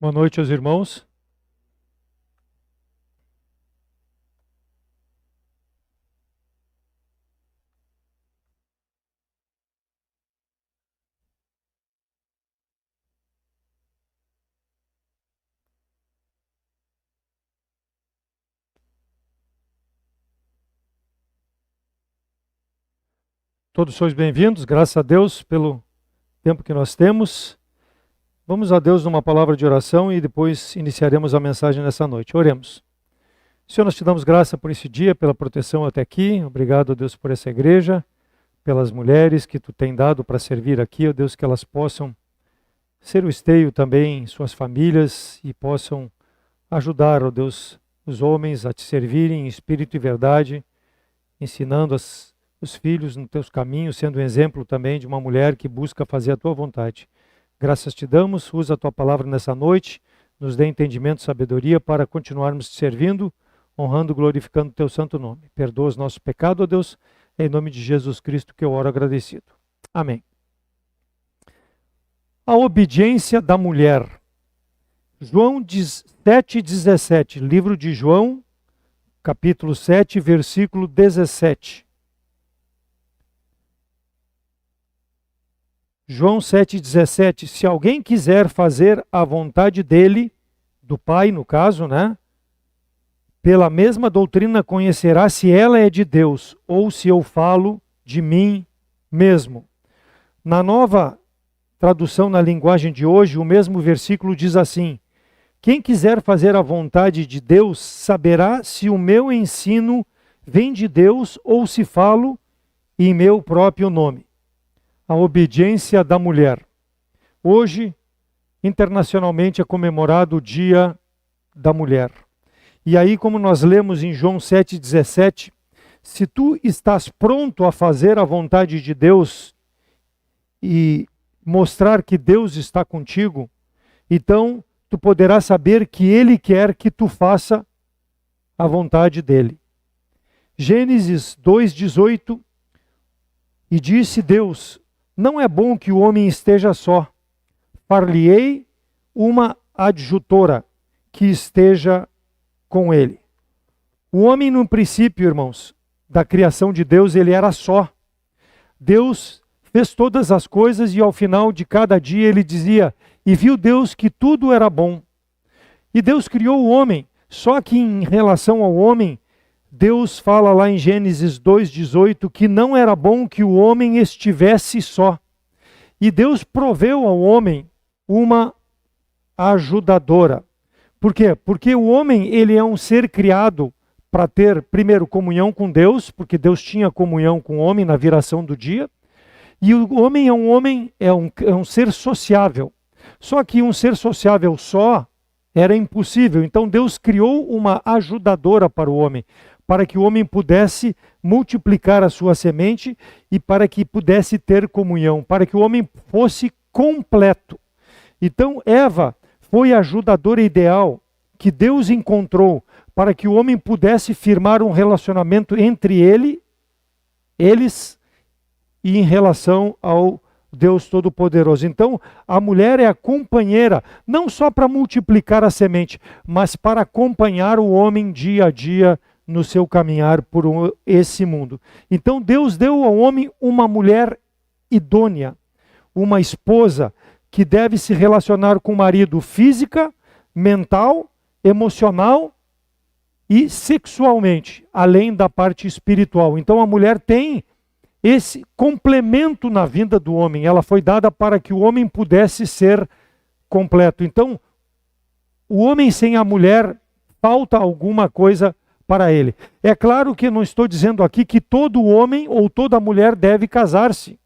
Boa noite aos irmãos. Todos sois bem-vindos, graças a Deus pelo tempo que nós temos. Vamos a Deus numa palavra de oração e depois iniciaremos a mensagem nessa noite. Oremos. Senhor, nós te damos graça por esse dia, pela proteção até aqui. Obrigado, Deus, por essa igreja, pelas mulheres que tu tem dado para servir aqui. Ó Deus, que elas possam ser o esteio também em suas famílias e possam ajudar, ó Deus, os homens a te servirem em espírito e verdade, ensinando os filhos nos teus caminhos, sendo um exemplo também de uma mulher que busca fazer a tua vontade. Graças te damos, usa a tua palavra nessa noite, nos dê entendimento e sabedoria para continuarmos te servindo, honrando e glorificando o teu santo nome. Perdoa os nossos pecados, ó Deus, em nome de Jesus Cristo que eu oro agradecido. Amém. A obediência da mulher. João 7,17, livro de João, capítulo 7, versículo 17. João 7,17, se alguém quiser fazer a vontade dele, do Pai no caso, né? Pela mesma doutrina conhecerá se ela é de Deus ou se eu falo de mim mesmo. Na nova tradução na linguagem de hoje, o mesmo versículo diz assim: quem quiser fazer a vontade de Deus saberá se o meu ensino vem de Deus ou se falo em meu próprio nome. A obediência da mulher. Hoje, internacionalmente, é comemorado o Dia da Mulher. E aí, como nós lemos em João 7,17, se tu estás pronto a fazer a vontade de Deus e mostrar que Deus está contigo, então tu poderás saber que Ele quer que tu faça a vontade dEle. Gênesis 2,18, e disse Deus: não é bom que o homem esteja só. Far-lhe-ei uma adjutora que esteja com ele. O homem, no princípio, irmãos, da criação de Deus, ele era só. Deus fez todas as coisas e ao final de cada dia ele dizia: e viu Deus que tudo era bom. E Deus criou o homem, só que em relação ao homem, Deus fala lá em Gênesis 2,18 que não era bom que o homem estivesse só. E Deus proveu ao homem uma ajudadora. Por quê? Porque o homem, ele é um ser criado para ter, primeiro, comunhão com Deus, porque Deus tinha comunhão com o homem na viração do dia. E o homem é um ser sociável. Só que um ser sociável só era impossível. Então Deus criou uma ajudadora para o homem, para que o homem pudesse multiplicar a sua semente e para que pudesse ter comunhão, para que o homem fosse completo. Então Eva foi a ajudadora ideal que Deus encontrou para que o homem pudesse firmar um relacionamento entre eles e em relação ao Deus Todo-Poderoso. Então, a mulher é a companheira, não só para multiplicar a semente, mas para acompanhar o homem dia a dia no seu caminhar por esse mundo. Então Deus deu ao homem uma mulher idônea, uma esposa que deve se relacionar com o marido física, mental, emocional e sexualmente, além da parte espiritual. Então a mulher tem esse complemento na vida do homem. Ela foi dada para que o homem pudesse ser completo. Então, o homem sem a mulher, falta alguma coisa para ele. É claro que eu não estou dizendo aqui que todo homem ou toda mulher deve casar-se.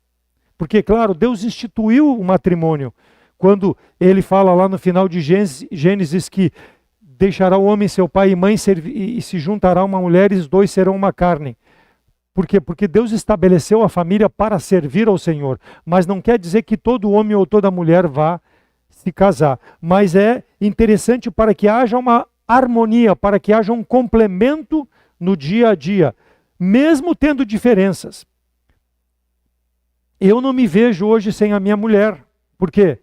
Porque, claro, Deus instituiu o matrimônio. Quando ele fala lá no final de Gênesis que deixará o homem seu pai e mãe e se juntará uma mulher e os dois serão uma carne. Por quê? Porque Deus estabeleceu a família para servir ao Senhor. Mas não quer dizer que todo homem ou toda mulher vá se casar. Mas é interessante para que haja uma harmonia, para que haja um complemento no dia a dia, mesmo tendo diferenças. Eu não me vejo hoje sem a minha mulher. Por quê?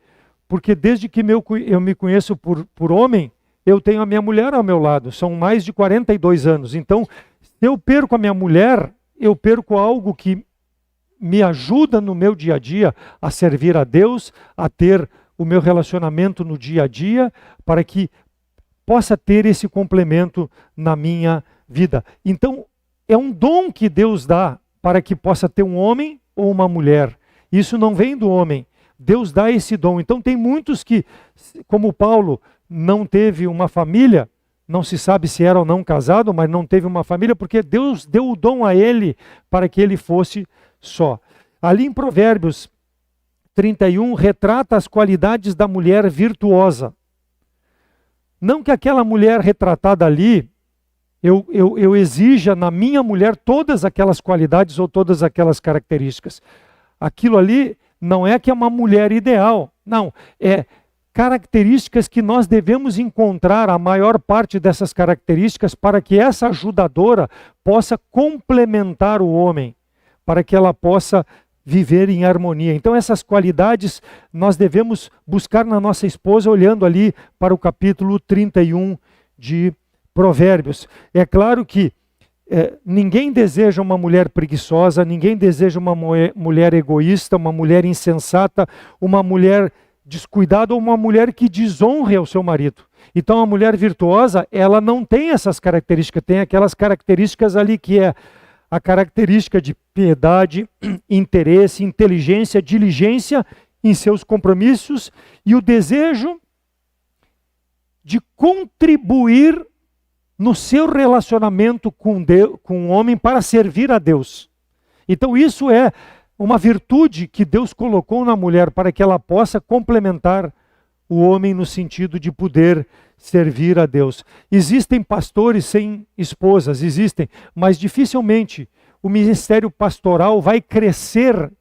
porque desde que eu me conheço por homem, eu tenho a minha mulher ao meu lado, são mais de 42 anos. Então, se eu perco a minha mulher, eu perco algo que me ajuda no meu dia a dia a servir a Deus, a ter o meu relacionamento no dia a dia, para que possa ter esse complemento na minha vida. Então, é um dom que Deus dá para que possa ter um homem ou uma mulher. Isso não vem do homem. Deus dá esse dom. Então, tem muitos que, como Paulo, não teve uma família, não se sabe se era ou não casado, mas não teve uma família, porque Deus deu o dom a ele para que ele fosse só. Ali em Provérbios 31, retrata as qualidades da mulher virtuosa. Não que aquela mulher retratada ali, eu exija na minha mulher todas aquelas qualidades ou todas aquelas características. Aquilo ali não é que é uma mulher ideal, não, é características que nós devemos encontrar, a maior parte dessas características, para que essa ajudadora possa complementar o homem, para que ela possa viver em harmonia. Então essas qualidades nós devemos buscar na nossa esposa, olhando ali para o capítulo 31 de Provérbios. É claro que ninguém deseja uma mulher preguiçosa, ninguém deseja uma mulher egoísta, uma mulher insensata, uma mulher descuidada ou uma mulher que desonre ao seu marido. Então a mulher virtuosa, ela não tem essas características, tem aquelas características ali que é a característica de piedade, interesse, inteligência, diligência em seus compromissos e o desejo de contribuir no seu relacionamento com o homem para servir a Deus. Então isso é uma virtude que Deus colocou na mulher para que ela possa complementar o homem no sentido de poder servir a Deus. Existem pastores sem esposas, existem, mas dificilmente o ministério pastoral vai crescer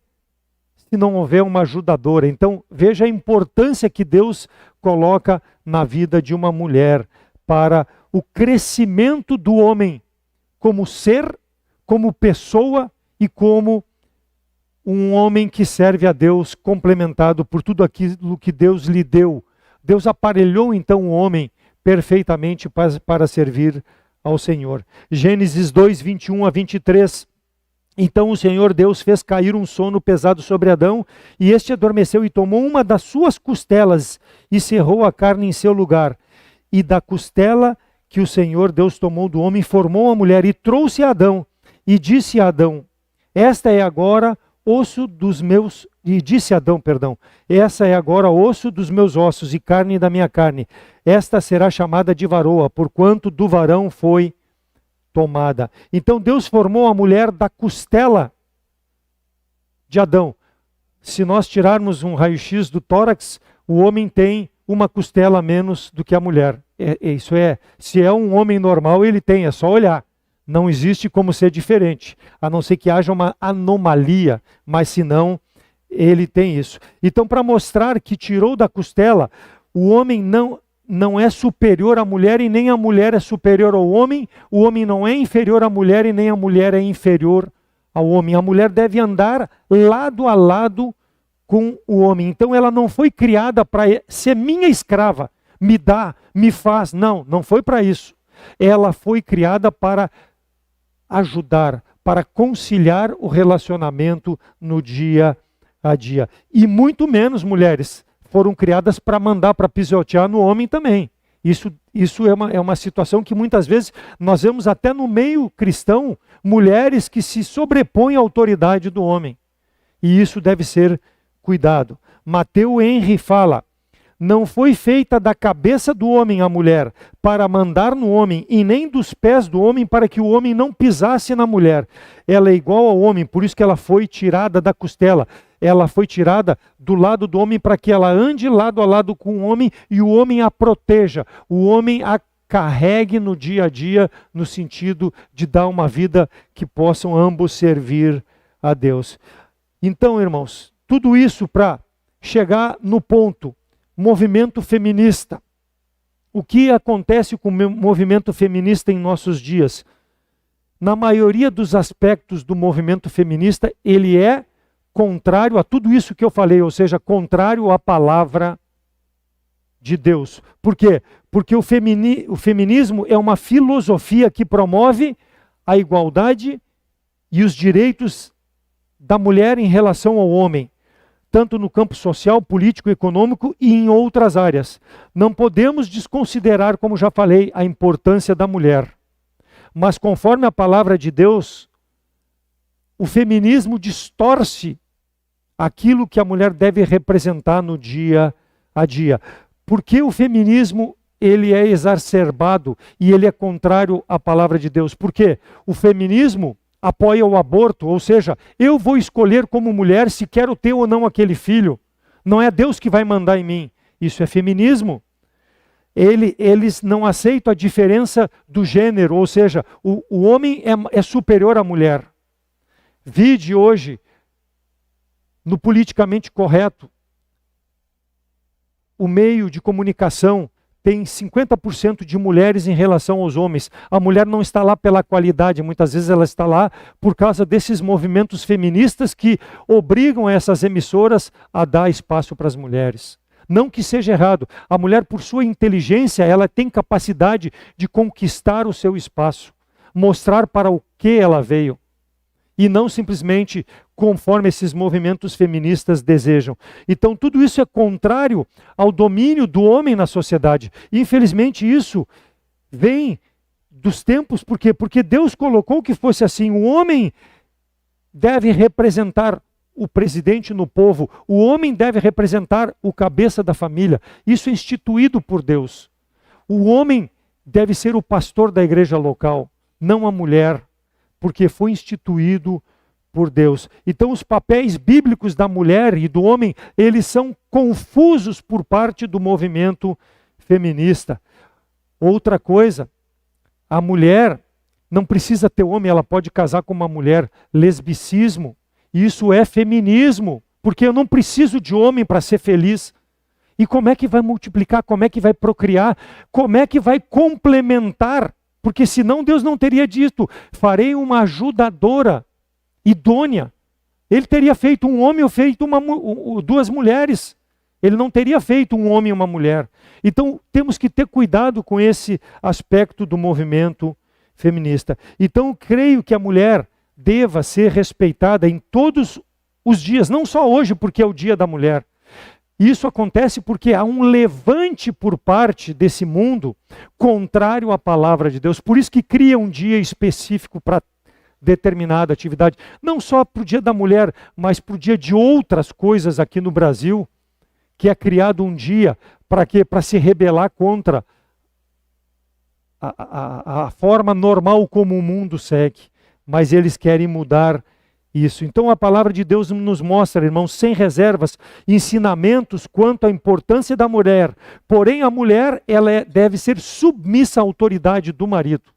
se não houver uma ajudadora. Então veja a importância que Deus coloca na vida de uma mulher para o crescimento do homem como ser, como pessoa e como um homem que serve a Deus, complementado por tudo aquilo que Deus lhe deu. Deus aparelhou então o homem perfeitamente para servir ao Senhor. Gênesis 2, 21 a 23. Então o Senhor Deus fez cair um sono pesado sobre Adão, e este adormeceu e tomou uma das suas costelas e cerrou a carne em seu lugar. E da costela que o Senhor Deus tomou do homem, formou a mulher e trouxe a Adão. E disse a Adão, esta é agora osso dos meus... E disse Adão, perdão, essa é agora osso dos meus ossos e carne da minha carne. Esta será chamada de varoa, porquanto do varão foi tomada. Então Deus formou a mulher da costela de Adão. Se nós tirarmos um raio-x do tórax, o homem tem uma costela a menos do que a mulher. Se é um homem normal, ele tem, é só olhar. Não existe como ser diferente, a não ser que haja uma anomalia, mas se não, ele tem isso. Então, para mostrar que tirou da costela, o homem não é superior à mulher e nem a mulher é superior ao homem, o homem não é inferior à mulher e nem a mulher é inferior ao homem. A mulher deve andar lado a lado com o homem. Então ela não foi criada para ser minha escrava, me dá, me faz. Não foi para isso. Ela foi criada para ajudar, para conciliar o relacionamento no dia a dia. E muito menos mulheres foram criadas para mandar, para pisotear no homem também. Isso é uma situação que muitas vezes nós vemos até no meio cristão, mulheres que se sobrepõem à autoridade do homem. E isso deve ser cuidado. Mateus Henry fala, não foi feita da cabeça do homem a mulher para mandar no homem, e nem dos pés do homem para que o homem não pisasse na mulher. Ela é igual ao homem, por isso que ela foi tirada da costela. Ela foi tirada do lado do homem para que ela ande lado a lado com o homem e o homem a proteja. O homem a carregue no dia a dia, no sentido de dar uma vida que possam ambos servir a Deus. Então, irmãos, tudo isso para chegar no ponto, movimento feminista. O que acontece com o movimento feminista em nossos dias? Na maioria dos aspectos do movimento feminista, ele é contrário a tudo isso que eu falei, ou seja, contrário à palavra de Deus. Por quê? Porque o feminismo é uma filosofia que promove a igualdade e os direitos da mulher em relação ao homem, tanto no campo social, político, econômico e em outras áreas. Não podemos desconsiderar, como já falei, a importância da mulher. Mas conforme a palavra de Deus, o feminismo distorce aquilo que a mulher deve representar no dia a dia. Porque o feminismo ele é exacerbado e ele é contrário à palavra de Deus. Por quê? O feminismo apoia o aborto, ou seja, eu vou escolher como mulher se quero ter ou não aquele filho. Não é Deus que vai mandar em mim. Isso é feminismo. Eles não aceitam a diferença do gênero, ou seja, o homem é superior à mulher. Vide hoje, no politicamente correto, o meio de comunicação tem 50% de mulheres em relação aos homens. A mulher não está lá pela qualidade, muitas vezes ela está lá por causa desses movimentos feministas que obrigam essas emissoras a dar espaço para as mulheres. Não que seja errado, a mulher por sua inteligência, ela tem capacidade de conquistar o seu espaço, mostrar para o que ela veio. E não simplesmente conforme esses movimentos feministas desejam. Então tudo isso é contrário ao domínio do homem na sociedade. E, infelizmente isso vem dos tempos, por quê? Porque Deus colocou que fosse assim. O homem deve representar o presidente no povo. O homem deve representar o cabeça da família. Isso é instituído por Deus. O homem deve ser o pastor da igreja local, não a mulher, porque foi instituído por Deus. Então os papéis bíblicos da mulher e do homem, eles são confusos por parte do movimento feminista. Outra coisa, a mulher não precisa ter homem, ela pode casar com uma mulher. Lesbicismo, isso é feminismo, porque eu não preciso de homem para ser feliz. E como é que vai multiplicar? Como é que vai procriar? Como é que vai complementar? Porque senão Deus não teria dito, farei uma ajudadora idônea. Ele teria feito um homem ou feito duas mulheres. Ele não teria feito um homem e uma mulher. Então temos que ter cuidado com esse aspecto do movimento feminista. Então creio que a mulher deva ser respeitada em todos os dias, não só hoje porque é o dia da mulher. Isso acontece porque há um levante por parte desse mundo contrário à palavra de Deus. Por isso que cria um dia específico para determinada atividade. Não só para o dia da mulher, mas para o dia de outras coisas aqui no Brasil, que é criado um dia para quê? Para se rebelar contra a forma normal como o mundo segue. Mas eles querem mudar isso. Então a palavra de Deus nos mostra, irmãos, sem reservas, ensinamentos quanto à importância da mulher. Porém, a mulher ela deve ser submissa à autoridade do marido.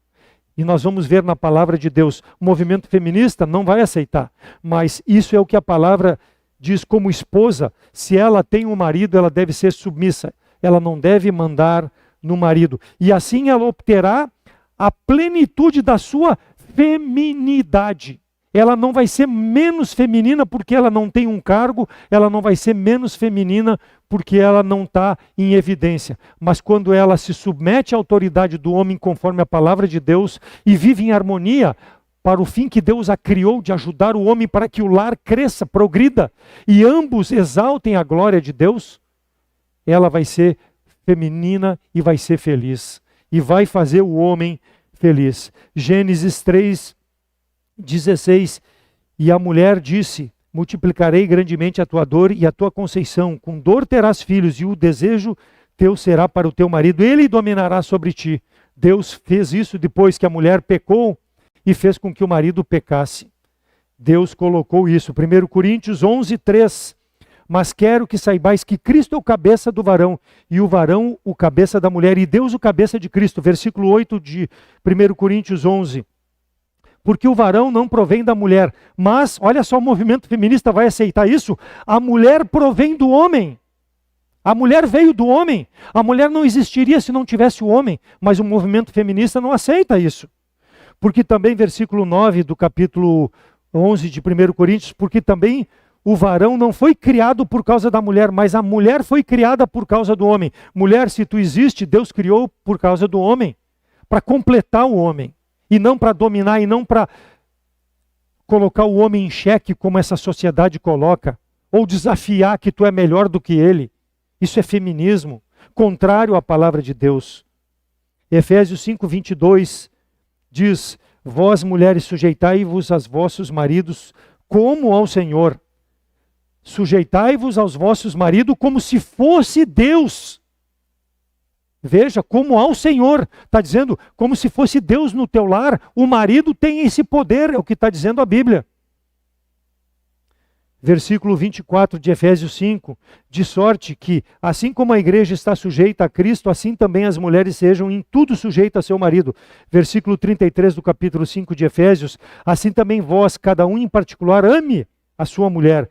E nós vamos ver na palavra de Deus, o movimento feminista não vai aceitar. Mas isso é o que a palavra diz como esposa. Se ela tem um marido, ela deve ser submissa. Ela não deve mandar no marido. E assim ela obterá a plenitude da sua feminidade. Ela não vai ser menos feminina porque ela não tem um cargo, ela não vai ser menos feminina porque ela não está em evidência. Mas quando ela se submete à autoridade do homem conforme a palavra de Deus e vive em harmonia para o fim que Deus a criou de ajudar o homem para que o lar cresça, progrida e ambos exaltem a glória de Deus, ela vai ser feminina e vai ser feliz. E vai fazer o homem feliz. Gênesis 3:16, e a mulher disse, multiplicarei grandemente a tua dor e a tua conceição, com dor terás filhos e o desejo teu será para o teu marido, ele dominará sobre ti. Deus fez isso depois que a mulher pecou e fez com que o marido pecasse. Deus colocou isso. 1 Coríntios 11:3, mas quero que saibais que Cristo é o cabeça do varão e o varão o cabeça da mulher e Deus o cabeça de Cristo. Versículo 8 de 1 Coríntios 11. Porque o varão não provém da mulher, mas, olha só, o movimento feminista vai aceitar isso, a mulher provém do homem. A mulher veio do homem. A mulher não existiria se não tivesse o homem, mas o movimento feminista não aceita isso. Porque também, versículo 9 do capítulo 11 de 1 Coríntios, porque também o varão não foi criado por causa da mulher, mas a mulher foi criada por causa do homem. Mulher, se tu existe, Deus criou por causa do homem, para completar o homem, e não para dominar, e não para colocar o homem em xeque, como essa sociedade coloca, ou desafiar que tu é melhor do que ele. Isso é feminismo, contrário à palavra de Deus. Efésios 5:22 diz: vós, mulheres, sujeitai-vos aos vossos maridos como ao Senhor. Sujeitai-vos aos vossos maridos como se fosse Deus. Veja, como ao Senhor. Está dizendo, como se fosse Deus no teu lar. O marido tem esse poder, é o que está dizendo a Bíblia. Versículo 24 de Efésios 5. De sorte que, assim como a igreja está sujeita a Cristo, assim também as mulheres sejam em tudo sujeitas a seu marido. Versículo 33 do capítulo 5 de Efésios. Assim também vós, cada um em particular, ame a sua mulher,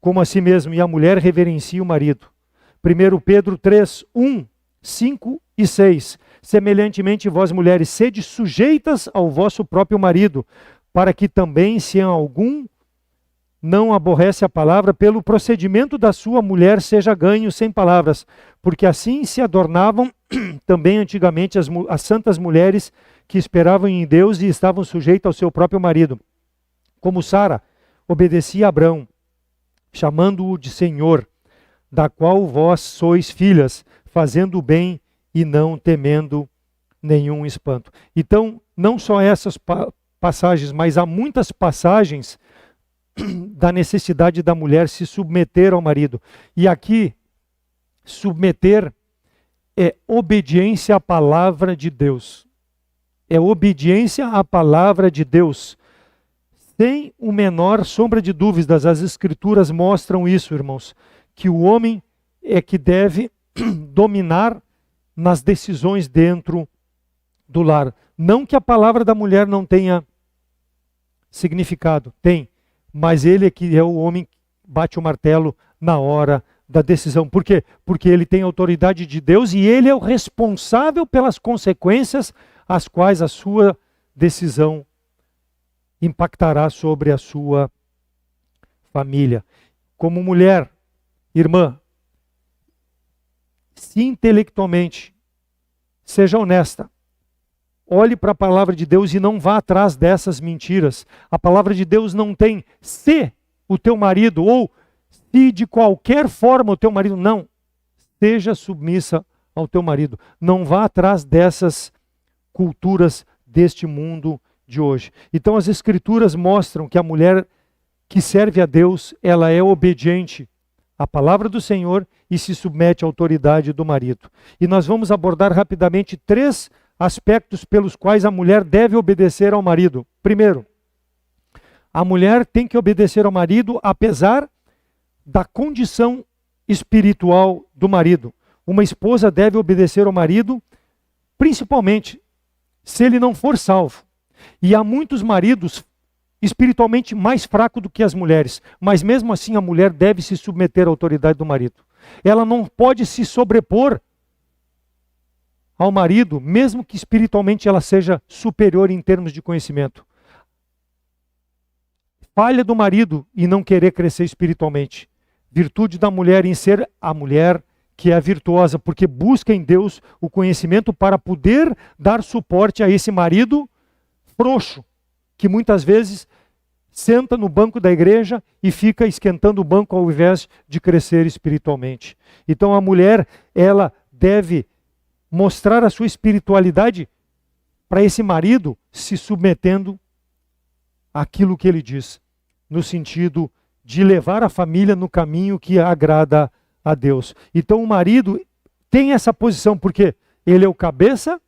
como a si mesmo, e a mulher reverencie o marido. 1 Pedro 3, 1, 5 e 6. Semelhantemente, vós, mulheres, sede sujeitas ao vosso próprio marido, para que também, se algum não aborrece a palavra, pelo procedimento da sua mulher seja ganho sem palavras, porque assim se adornavam também antigamente as santas mulheres que esperavam em Deus e estavam sujeitas ao seu próprio marido. Como Sara obedecia a Abrão, chamando-o de Senhor, da qual vós sois filhas, fazendo o bem e não temendo nenhum espanto. Então, não só essas passagens, mas há muitas passagens da necessidade da mulher se submeter ao marido. E aqui, submeter é obediência à palavra de Deus. É obediência à palavra de Deus. Sem o menor sombra de dúvidas, as Escrituras mostram isso, irmãos, que o homem é que deve dominar nas decisões dentro do lar. Não que a palavra da mulher não tenha significado, tem, mas ele é que é o homem que bate o martelo na hora da decisão. Por quê? Porque ele tem autoridade de Deus e ele é o responsável pelas consequências as quais a sua decisão impactará sobre a sua família. Como mulher, irmã, se intelectualmente, seja honesta, olhe para a palavra de Deus e não vá atrás dessas mentiras. A palavra de Deus não tem se o teu marido ou se de qualquer forma o teu marido, não. Seja submissa ao teu marido. Não vá atrás dessas culturas deste mundo de hoje. Então as Escrituras mostram que a mulher que serve a Deus, ela é obediente à palavra do Senhor e se submete à autoridade do marido. E nós vamos abordar rapidamente 3 aspectos pelos quais a mulher deve obedecer ao marido. Primeiro, a mulher tem que obedecer ao marido apesar da condição espiritual do marido. Uma esposa deve obedecer ao marido, principalmente se ele não for salvo. E há muitos maridos espiritualmente mais fracos do que as mulheres, mas mesmo assim a mulher deve se submeter à autoridade do marido. Ela não pode se sobrepor ao marido, mesmo que espiritualmente ela seja superior em termos de conhecimento. Falha do marido em não querer crescer espiritualmente. Virtude da mulher em ser a mulher que é virtuosa, porque busca em Deus o conhecimento para poder dar suporte a esse marido frouxo, que muitas vezes senta no banco da igreja e fica esquentando o banco ao invés de crescer espiritualmente. Então a mulher, ela deve mostrar a sua espiritualidade para esse marido, se submetendo àquilo que ele diz, no sentido de levar a família no caminho que agrada a Deus. Então o marido tem essa posição, porque ele é o cabeça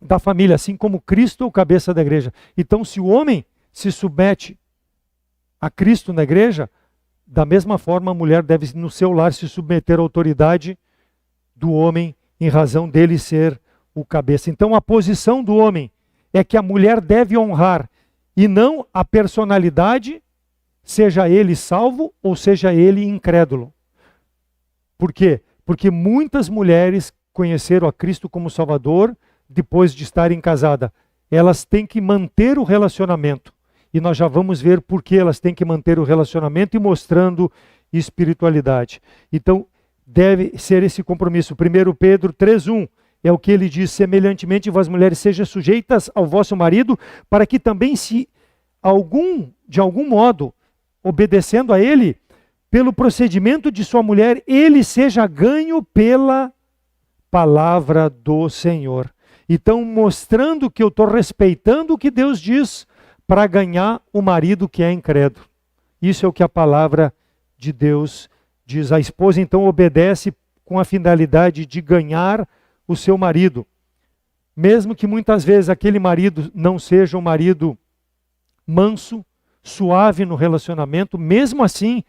da família, assim como Cristo é o cabeça da igreja. Então se o homem se submete a Cristo na igreja, da mesma forma a mulher deve no seu lar se submeter à autoridade do homem em razão dele ser o cabeça. Então a posição do homem é que a mulher deve honrar e não a personalidade, seja ele salvo ou seja ele incrédulo. Por quê? Porque muitas mulheres conheceram a Cristo como Salvador depois de estarem casadas. Elas têm que manter o relacionamento E nós já vamos ver por que elas têm que manter o relacionamento e mostrando espiritualidade. Então, deve ser esse compromisso. 1 Pedro 3,1 é o que ele diz: semelhantemente, vós mulheres, sejam sujeitas ao vosso marido, para que também, se de algum modo, obedecendo a ele, pelo procedimento de sua mulher, ele seja ganho pela palavra do Senhor. Então, mostrando que eu estou respeitando o que Deus diz para ganhar o marido que é incrédulo. Isso é o que a palavra de Deus diz. A esposa, então, obedece com a finalidade de ganhar o seu marido. Mesmo que muitas vezes aquele marido não seja um marido manso, suave no relacionamento, mesmo assim,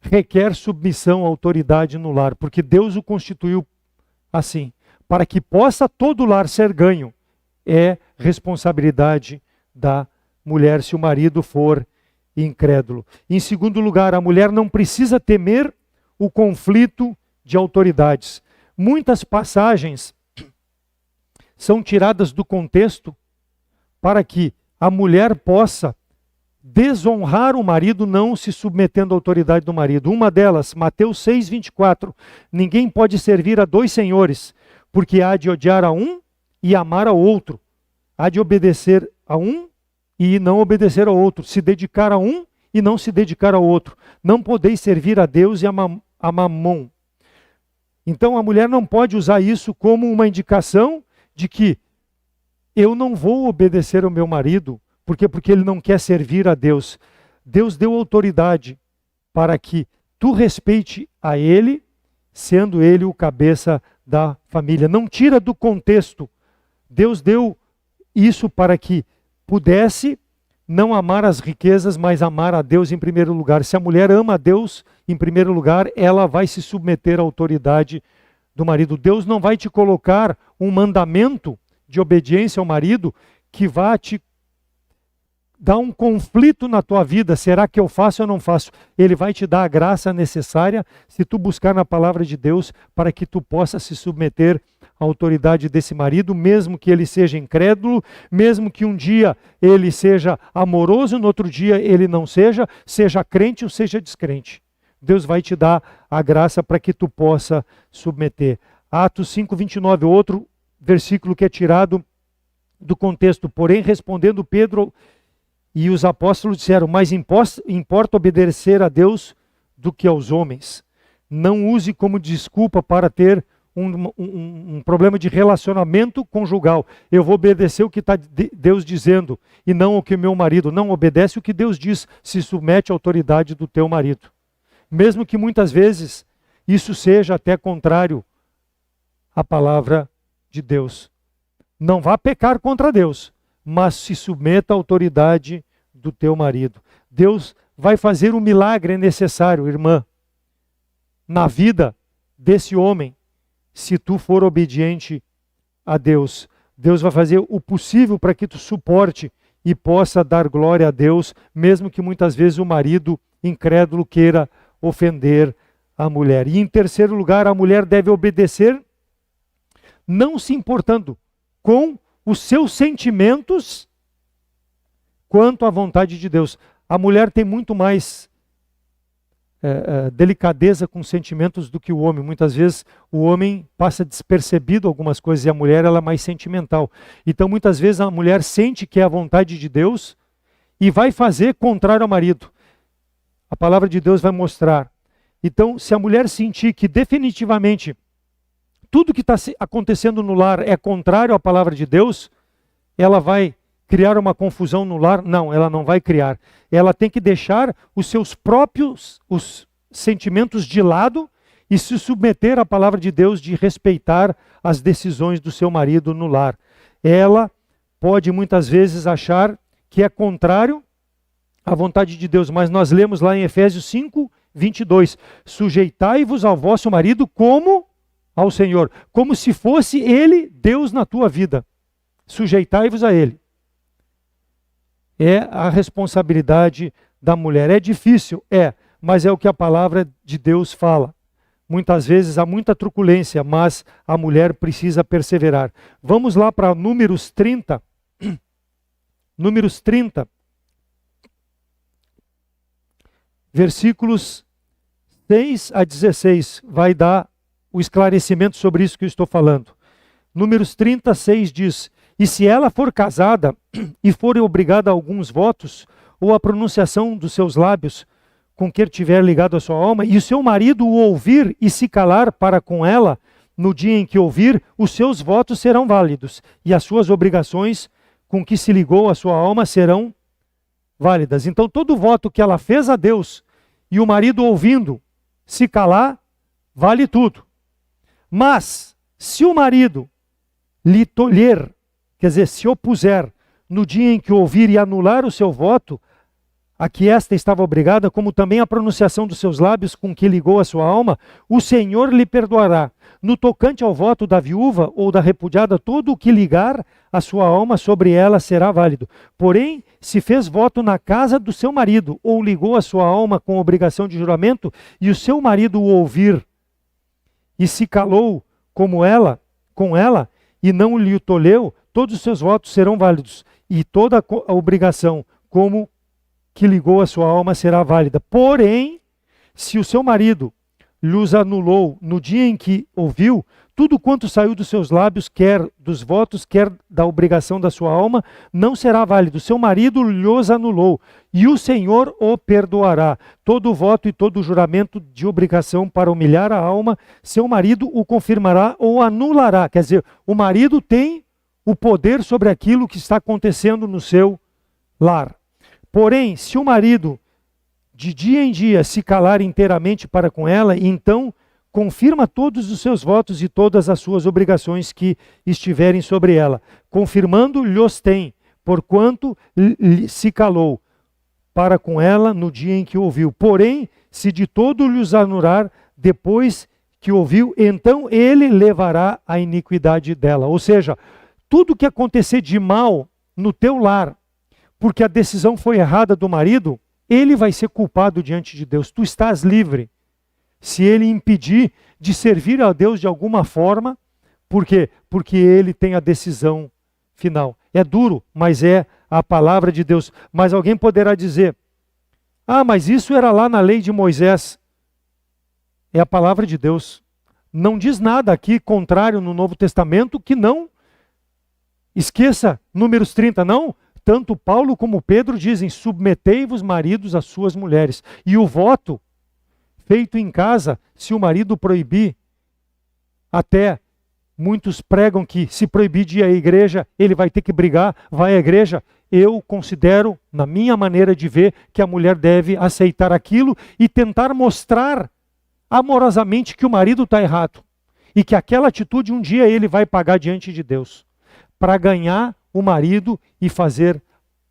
requer submissão à autoridade no lar, porque Deus o constituiu assim. Para que possa todo lar ser ganho, é responsabilidade da mulher se o marido for incrédulo. Em segundo lugar, a mulher não precisa temer o conflito de autoridades. Muitas passagens são tiradas do contexto para que a mulher possa desonrar o marido não se submetendo à autoridade do marido. Uma delas, Mateus 6,24. Ninguém pode servir a dois senhores, porque há de odiar a um e amar ao outro. Há de obedecer a um e não obedecer ao outro. Se dedicar a um e não se dedicar ao outro. Não podeis servir a Deus e a Mamon. Então a mulher não pode usar isso como uma indicação de que eu não vou obedecer ao meu marido, porque ele não quer servir a Deus. Deus deu autoridade para que tu respeite a ele, sendo ele o cabeça da família. Não tira do contexto. Deus deu isso para que pudesse não amar as riquezas, mas amar a Deus em primeiro lugar. Se a mulher ama a Deus em primeiro lugar, ela vai se submeter à autoridade do marido. Deus não vai te colocar um mandamento de obediência ao marido que vá te dar um conflito na tua vida. Será que eu faço ou não faço? Ele vai te dar a graça necessária se tu buscar na palavra de Deus para que tu possa se submeter à autoridade desse marido, mesmo que ele seja incrédulo, mesmo que um dia ele seja amoroso, no outro dia ele não seja crente ou seja descrente. Deus vai te dar a graça para que tu possa submeter. Atos 5:29, outro versículo que é tirado do contexto. Porém, respondendo Pedro e os apóstolos disseram: mais importa obedecer a Deus do que aos homens. Não use como desculpa para ter um problema de relacionamento conjugal. Eu vou obedecer o que está Deus dizendo e não o que meu marido. Não, obedece o que Deus diz. Se submete à autoridade do teu marido. Mesmo que muitas vezes isso seja até contrário à palavra de Deus. Não vá pecar contra Deus, mas se submeta à autoridade do teu marido. Deus vai fazer um milagre necessário, irmã, na vida desse homem, se tu for obediente a Deus. Deus vai fazer o possível para que tu suporte e possa dar glória a Deus, mesmo que muitas vezes o marido incrédulo queira ofender a mulher. E em terceiro lugar, a mulher deve obedecer, não se importando com os seus sentimentos quanto à vontade de Deus. A mulher tem muito mais delicadeza com sentimentos do que o homem. Muitas vezes o homem passa despercebido algumas coisas e a mulher ela é mais sentimental. Então muitas vezes a mulher sente que é a vontade de Deus e vai fazer contrário ao marido. A palavra de Deus vai mostrar. Então, se a mulher sentir que definitivamente tudo que está acontecendo no lar é contrário à palavra de Deus, ela vai criar uma confusão no lar? Não, ela não vai criar. Ela tem que deixar os seus próprios sentimentos de lado e se submeter à palavra de Deus, de respeitar as decisões do seu marido no lar. Ela pode muitas vezes achar que é contrário à vontade de Deus, mas nós lemos lá em Efésios 5:22, sujeitai-vos ao vosso marido como ao Senhor, como se fosse ele Deus na tua vida. Sujeitai-vos a ele. É a responsabilidade da mulher. É difícil? É, mas é o que a palavra de Deus fala. Muitas vezes há muita truculência, mas a mulher precisa perseverar. Vamos lá para Números 30. Números 30. Versículos 6 a 16 vai dar o esclarecimento sobre isso que eu estou falando. Números 36 diz: e se ela for casada e for obrigada a alguns votos, ou a pronunciação dos seus lábios, com que tiver ligado a sua alma, e o seu marido o ouvir e se calar para com ela, no dia em que ouvir, os seus votos serão válidos, e as suas obrigações com que se ligou a sua alma serão válidas. Então todo voto que ela fez a Deus, e o marido ouvindo se calar, vale tudo. Mas, se o marido lhe tolher, quer dizer, se opuser, no dia em que ouvir e anular o seu voto, a que esta estava obrigada, como também a pronunciação dos seus lábios com que ligou a sua alma, o Senhor lhe perdoará. No tocante ao voto da viúva ou da repudiada, todo o que ligar a sua alma sobre ela será válido. Porém, se fez voto na casa do seu marido, ou ligou a sua alma com obrigação de juramento, e o seu marido o ouvir e se calou com ela, e não lhe tolheu, todos os seus votos serão válidos, e toda a obrigação como que ligou a sua alma será válida. Porém, se o seu marido lhes anulou no dia em que ouviu, tudo quanto saiu dos seus lábios, quer dos votos, quer da obrigação da sua alma, não será válido. Seu marido lhes anulou, e o Senhor o perdoará. Todo voto e todo juramento de obrigação para humilhar a alma, seu marido o confirmará ou anulará. Quer dizer, o marido tem o poder sobre aquilo que está acontecendo no seu lar. Porém, se o marido de dia em dia se calar inteiramente para com ela, então confirma todos os seus votos e todas as suas obrigações que estiverem sobre ela. Confirmando, lhos tem, porquanto se calou para com ela no dia em que ouviu. Porém, se de todo lhes anular depois que ouviu, então ele levará a iniquidade dela. Ou seja, tudo que acontecer de mal no teu lar, porque a decisão foi errada do marido, ele vai ser culpado diante de Deus. Tu estás livre. Se ele impedir de servir a Deus de alguma forma, por quê? Porque ele tem a decisão final. É duro, mas é a palavra de Deus. Mas alguém poderá dizer: ah, mas isso era lá na lei de Moisés. É a palavra de Deus. Não diz nada aqui contrário no Novo Testamento que não esqueça Números 30, não. Tanto Paulo como Pedro dizem: submetei-vos, maridos, às suas mulheres. E o voto feito em casa, se o marido proibir, até muitos pregam que se proibir de ir à igreja, ele vai ter que brigar, vai à igreja. Eu considero, na minha maneira de ver, que a mulher deve aceitar aquilo e tentar mostrar amorosamente que o marido está errado. E que aquela atitude um dia ele vai pagar diante de Deus. Para ganhar o marido e fazer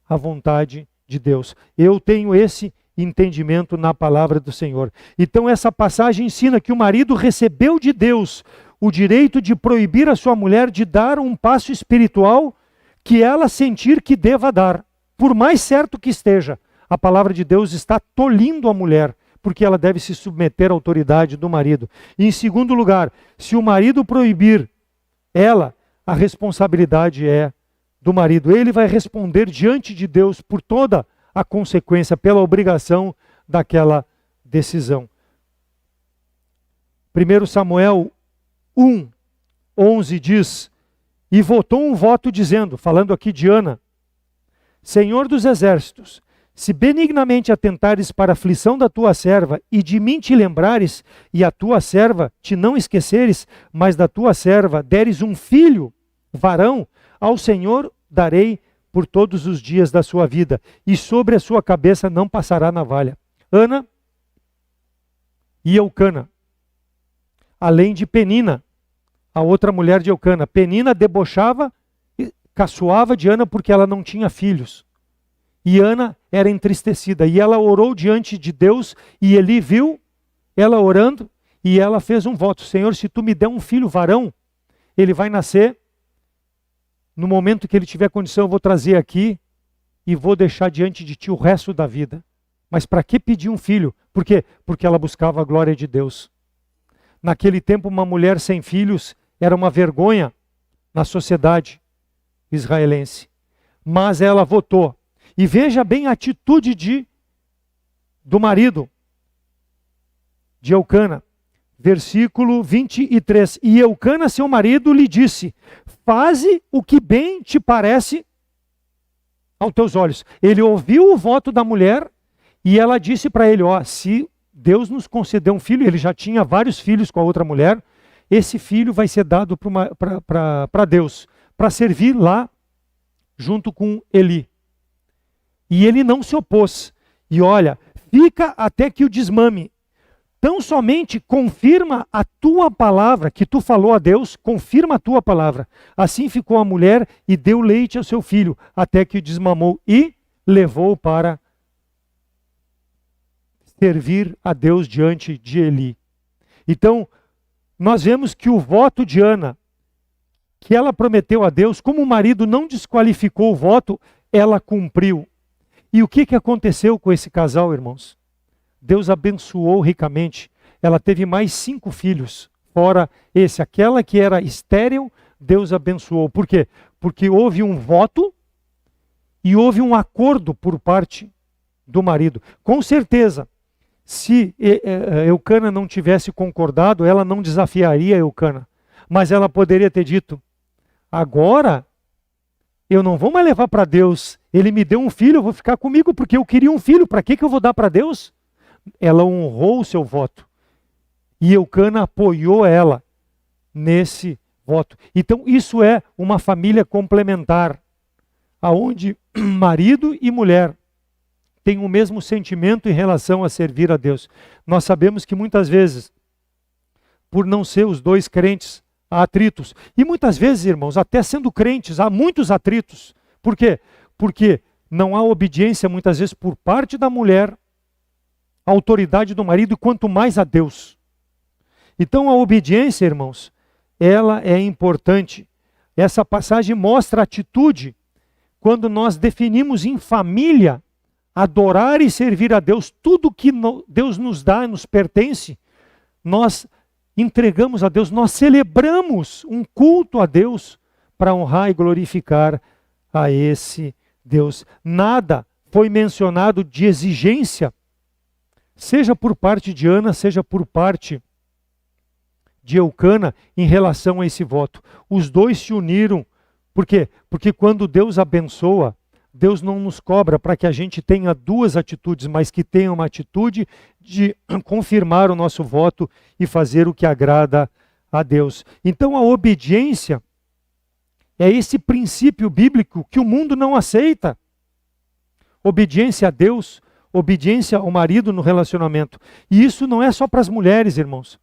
a vontade de Deus. Eu tenho esse entendimento na palavra do Senhor. Então essa passagem ensina que o marido recebeu de Deus o direito de proibir a sua mulher de dar um passo espiritual que ela sentir que deva dar. Por mais certo que esteja, a palavra de Deus está tolhindo a mulher, porque ela deve se submeter à autoridade do marido. E em segundo lugar, se o marido proibir ela, a responsabilidade é do marido. Ele vai responder diante de Deus por toda a consequência, pela obrigação daquela decisão. 1 Samuel 1:11 diz: e votou um voto dizendo, falando aqui de Ana: Senhor dos exércitos, se benignamente atentares para a aflição da tua serva, e de mim te lembrares, e a tua serva te não esqueceres, mas da tua serva deres um filho, varão, ao Senhor darei por todos os dias da sua vida, e sobre a sua cabeça não passará navalha. Ana e Eucana, além de Penina, a outra mulher de Eucana. Penina debochava, caçoava de Ana porque ela não tinha filhos. E Ana era entristecida, e ela orou diante de Deus, e Eli viu ela orando, e ela fez um voto: Senhor, se tu me der um filho varão, ele vai nascer. No momento que ele tiver condição, eu vou trazer aqui e vou deixar diante de ti o resto da vida. Mas para que pedir um filho? Por quê? Porque ela buscava a glória de Deus. Naquele tempo, uma mulher sem filhos era uma vergonha na sociedade israelense. Mas ela votou. E veja bem a atitude de do marido de Eucana. Versículo 23. E Eucana, seu marido, lhe disse: faze o que bem te parece aos teus olhos. Ele ouviu o voto da mulher e ela disse para ele: se Deus nos conceder um filho, ele já tinha vários filhos com a outra mulher, esse filho vai ser dado para Deus, para servir lá junto com Eli. E ele não se opôs. E olha, fica até que o desmame. Tão somente confirma a tua palavra, que tu falou a Deus, confirma a tua palavra. Assim ficou a mulher e deu leite ao seu filho, até que o desmamou e levou para servir a Deus diante de Eli. Então, nós vemos que o voto de Ana, que ela prometeu a Deus, como o marido não desqualificou o voto, ela cumpriu. E o que aconteceu com esse casal, irmãos? Deus abençoou ricamente. Ela teve mais 5 filhos, fora esse. Aquela que era estéril, Deus abençoou. Por quê? Porque houve um voto e houve um acordo por parte do marido. Com certeza, se Eucana não tivesse concordado, ela não desafiaria Eucana. Mas ela poderia ter dito: agora eu não vou mais levar para Deus. Ele me deu um filho, eu vou ficar comigo porque eu queria um filho. Para que eu vou dar para Deus? Ela honrou o seu voto. E Eucana apoiou ela nesse voto. Então isso é uma família complementar, aonde marido e mulher têm o mesmo sentimento em relação a servir a Deus. Nós sabemos que muitas vezes, por não ser os dois crentes, há atritos. E muitas vezes, irmãos, até sendo crentes, há muitos atritos. Por quê? Porque não há obediência muitas vezes por parte da mulher a autoridade do marido, e quanto mais a Deus. Então a obediência, irmãos, ela é importante. Essa passagem mostra a atitude quando nós definimos em família adorar e servir a Deus. Tudo que Deus nos dá, nos pertence, nós entregamos a Deus, nós celebramos um culto a Deus para honrar e glorificar a esse Deus. Nada foi mencionado de exigência, seja por parte de Ana, seja por parte de Eucana, em relação a esse voto. Os dois se uniram. Por quê? Porque quando Deus abençoa, Deus não nos cobra para que a gente tenha duas atitudes, mas que tenha uma atitude de confirmar o nosso voto e fazer o que agrada a Deus. Então a obediência é esse princípio bíblico que o mundo não aceita. Obediência a Deus, obediência ao marido no relacionamento. E isso não é só para as mulheres, irmãos.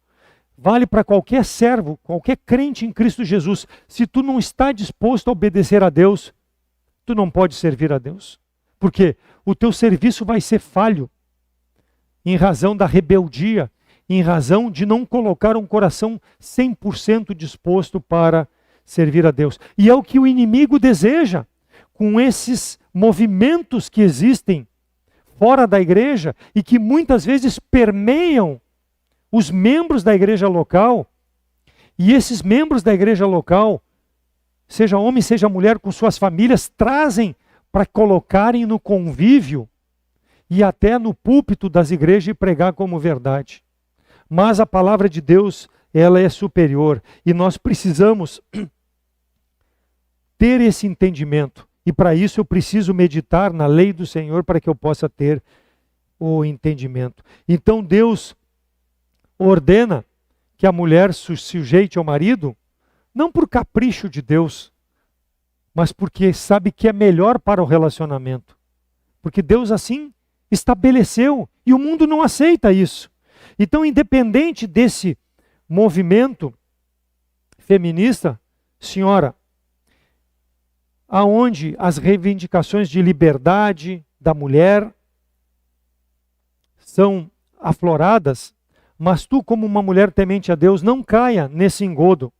Vale para qualquer servo, qualquer crente em Cristo Jesus. Se tu não está disposto a obedecer a Deus, tu não pode servir a Deus. Porque o teu serviço vai ser falho em razão da rebeldia, em razão de não colocar um coração 100% disposto para servir a Deus. E é o que o inimigo deseja com esses movimentos que existem fora da igreja e que muitas vezes permeiam os membros da igreja local. E esses membros da igreja local, seja homem, seja mulher, com suas famílias, trazem para colocarem no convívio e até no púlpito das igrejas e pregar como verdade. Mas a palavra de Deus, ela é superior e nós precisamos ter esse entendimento. E para isso eu preciso meditar na lei do Senhor para que eu possa ter o entendimento. Então Deus ordena que a mulher se sujeite ao marido, não por capricho de Deus, mas porque sabe que é melhor para o relacionamento. Porque Deus assim estabeleceu e o mundo não aceita isso. Então, independente desse movimento feminista, senhora, aonde as reivindicações de liberdade da mulher são afloradas, mas tu, como uma mulher temente a Deus, não caia nesse engodo.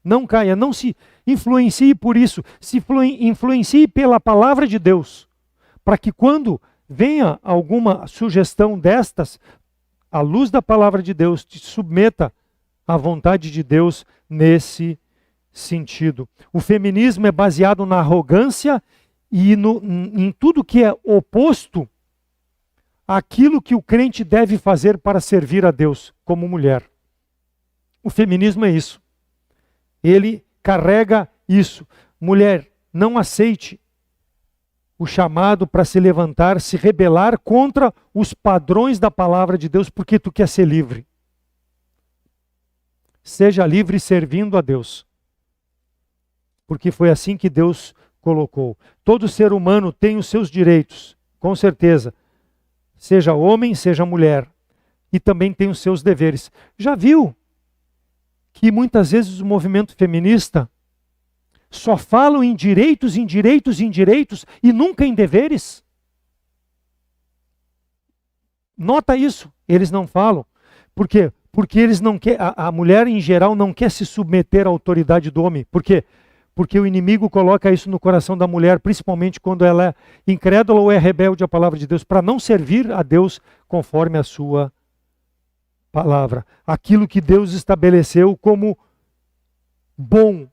Não caia, não se influencie por isso. Se influencie pela palavra de Deus. Para que quando venha alguma sugestão destas, à luz da palavra de Deus, te submeta à vontade de Deus nesse sentido. O feminismo é baseado na arrogância e em tudo que é oposto aquilo que o crente deve fazer para servir a Deus como mulher. O feminismo é isso. Ele carrega isso. Mulher, não aceite o chamado para se levantar, se rebelar contra os padrões da palavra de Deus, porque tu quer ser livre. Seja livre servindo a Deus. Porque foi assim que Deus colocou. Todo ser humano tem os seus direitos, com certeza. Seja homem, seja mulher. E também tem os seus deveres. Já viu que muitas vezes o movimento feminista só falam em direitos, em direitos, em direitos e nunca em deveres? Nota isso, eles não falam. Por quê? Porque eles não querem, a mulher em geral não quer se submeter à autoridade do homem. Por quê? Porque o inimigo coloca isso no coração da mulher, principalmente quando ela é incrédula ou é rebelde à palavra de Deus, para não servir a Deus conforme a sua palavra. Aquilo que Deus estabeleceu como bom,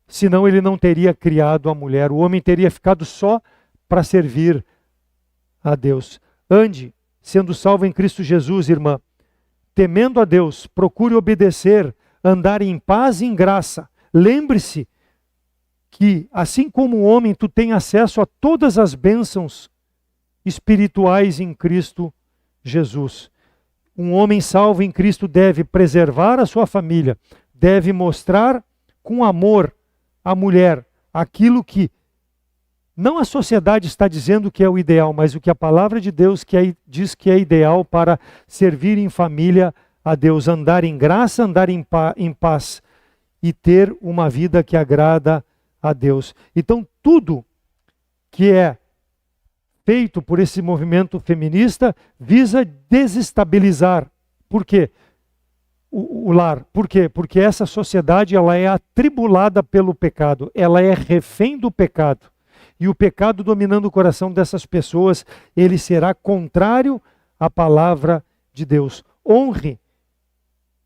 senão ele não teria criado a mulher. O homem teria ficado só para servir a Deus. Ande, sendo salvo em Cristo Jesus, irmã, temendo a Deus, procure obedecer, andar em paz e em graça. Lembre-se que, assim como o homem, tu tem acesso a todas as bênçãos espirituais em Cristo Jesus. Um homem salvo em Cristo deve preservar a sua família, deve mostrar com amor à mulher aquilo que não a sociedade está dizendo que é o ideal, mas o que a palavra de Deus diz que é ideal para servir em família a Deus, andar em graça, andar em paz e ter uma vida que agrada a Deus. Então, tudo que é feito por esse movimento feminista visa desestabilizar. Por quê? O lar. Por quê? Porque essa sociedade ela é atribulada pelo pecado, ela é refém do pecado. E o pecado dominando o coração dessas pessoas, ele será contrário à palavra de Deus. Honre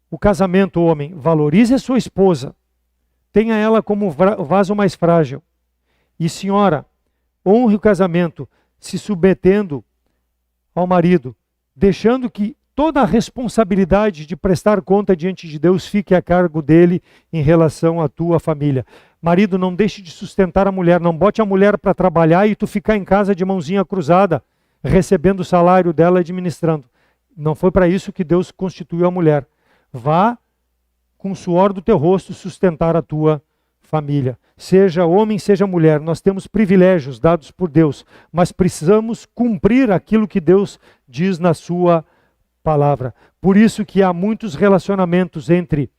o casamento, homem. Valorize a sua esposa. Tenha ela como o vaso mais frágil. E senhora, honre o casamento, se submetendo ao marido, deixando que toda a responsabilidade de prestar conta diante de Deus fique a cargo dele em relação à tua família. Marido, não deixe de sustentar a mulher, não bote a mulher para trabalhar e tu ficar em casa de mãozinha cruzada, recebendo o salário dela e administrando. Não foi para isso que Deus constituiu a mulher. Vá com o suor do teu rosto sustentar a tua família. Seja homem, seja mulher, nós temos privilégios dados por Deus, mas precisamos cumprir aquilo que Deus diz na sua palavra. Por isso que há muitos relacionamentos entre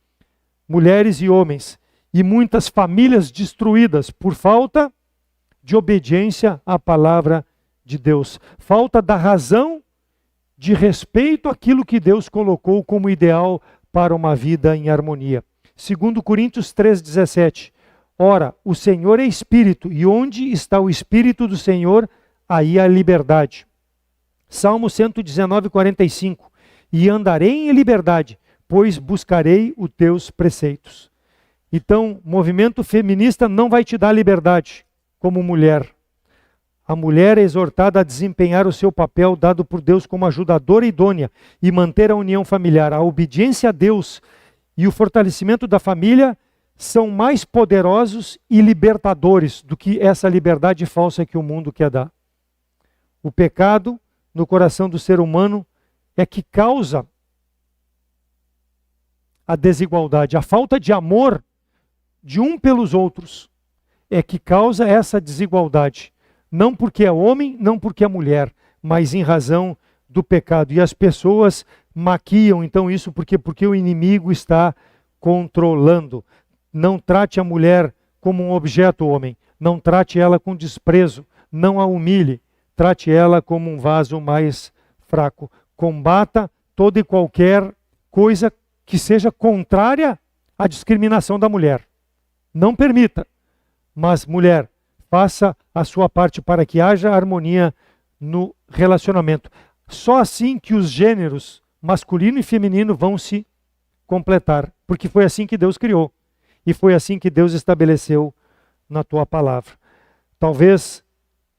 mulheres e homens e muitas famílias destruídas por falta de obediência à palavra de Deus. Falta da razão de respeito àquilo que Deus colocou como ideal para uma vida em harmonia. 2 Coríntios 3,17. Ora, o Senhor é Espírito, e onde está o Espírito do Senhor, aí há liberdade. Salmo 119, 45. E andarei em liberdade, pois buscarei os teus preceitos. Então, o movimento feminista não vai te dar liberdade como mulher. A mulher é exortada a desempenhar o seu papel dado por Deus como ajudadora idônea e manter a união familiar. A obediência a Deus e o fortalecimento da família são mais poderosos e libertadores do que essa liberdade falsa que o mundo quer dar. O pecado no coração do ser humano é que causa a desigualdade. A falta de amor de um pelos outros é que causa essa desigualdade. Não porque é homem, não porque é mulher, mas em razão do pecado. E as pessoas maquiam então isso porque o inimigo está controlando. Não trate a mulher como um objeto, homem. Não trate ela com desprezo. Não a humilhe. Trate ela como um vaso mais fraco. Combata toda e qualquer coisa que seja contrária à discriminação da mulher. Não permita. Mas, mulher, faça a sua parte para que haja harmonia no relacionamento. Só assim que os gêneros masculino e feminino vão se completar. Porque foi assim que Deus criou. E foi assim que Deus estabeleceu na tua palavra. Talvez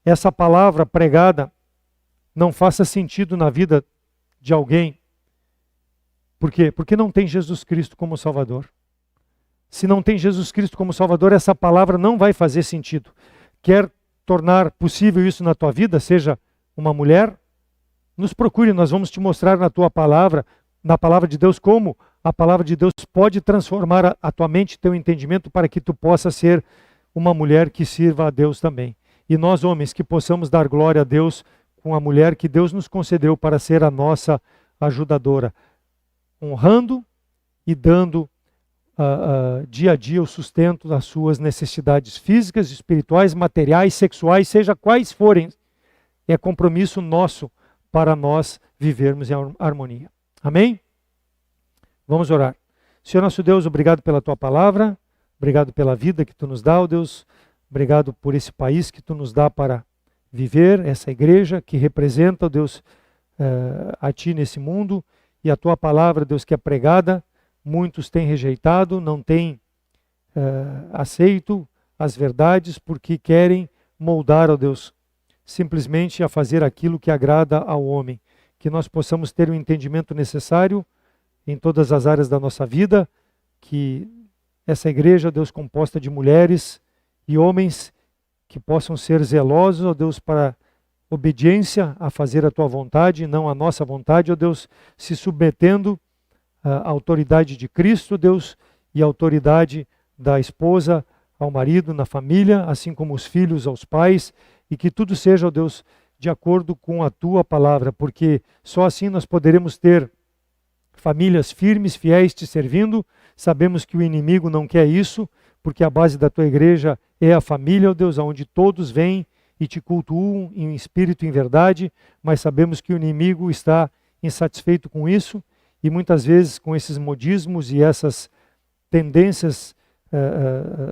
essa palavra pregada não faça sentido na vida de alguém. Por quê? Porque não tem Jesus Cristo como Salvador. Se não tem Jesus Cristo como Salvador, essa palavra não vai fazer sentido. Quer tornar possível isso na tua vida, seja uma mulher, nos procure, nós vamos te mostrar na tua palavra, na palavra de Deus, como a palavra de Deus pode transformar a tua mente, teu entendimento, para que tu possa ser uma mulher que sirva a Deus também. E nós, homens, que possamos dar glória a Deus com a mulher que Deus nos concedeu para ser a nossa ajudadora, honrando e dando dia a dia o sustento das suas necessidades físicas, espirituais, materiais, sexuais, seja quais forem. É compromisso nosso para nós vivermos em harmonia. Amém? Vamos orar. Senhor nosso Deus, obrigado pela tua palavra, obrigado pela vida que tu nos dá, ó Deus, obrigado por esse país que tu nos dá para viver, essa igreja que representa, ó Deus, a ti nesse mundo, e a tua palavra, Deus, que é pregada, muitos têm rejeitado, não têm aceito as verdades, porque querem moldar, ó Deus, simplesmente a fazer aquilo que agrada ao homem. Que nós possamos ter o entendimento necessário em todas as áreas da nossa vida, que essa igreja, Deus, composta de mulheres e homens que possam ser zelosos, ó Deus, para obediência a fazer a tua vontade, não a nossa vontade, ó Deus, se submetendo à autoridade de Cristo, Deus, e à autoridade da esposa ao marido, na família, assim como os filhos aos pais, e que tudo seja, ó Deus, de acordo com a tua palavra, porque só assim nós poderemos ter famílias firmes, fiéis, te servindo. Sabemos que o inimigo não quer isso, porque a base da tua igreja é a família, ó Deus, onde todos vêm e te cultuam em espírito e em verdade, mas sabemos que o inimigo está insatisfeito com isso, e muitas vezes com esses modismos e essas tendências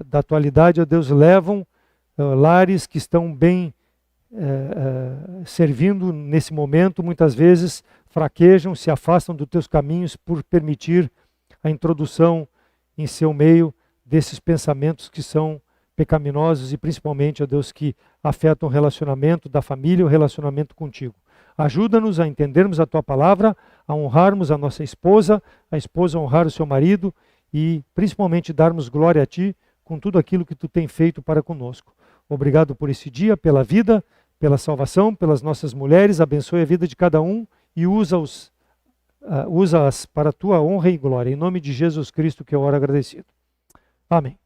da atualidade, ó Deus, levam lares que estão bem servindo nesse momento, muitas vezes fraquejam, se afastam dos teus caminhos por permitir a introdução em seu meio desses pensamentos que são pecaminosos e principalmente, ó Deus, que afetam o relacionamento da família, o relacionamento contigo. Ajuda-nos a entendermos a tua palavra, a honrarmos a nossa esposa, a esposa honrar o seu marido e principalmente darmos glória a ti com tudo aquilo que tu tem feito para conosco. Obrigado por esse dia, pela vida, pela salvação, pelas nossas mulheres. Abençoe a vida de cada um e usa-as para a tua honra e glória. Em nome de Jesus Cristo que eu oro agradecido. Amém.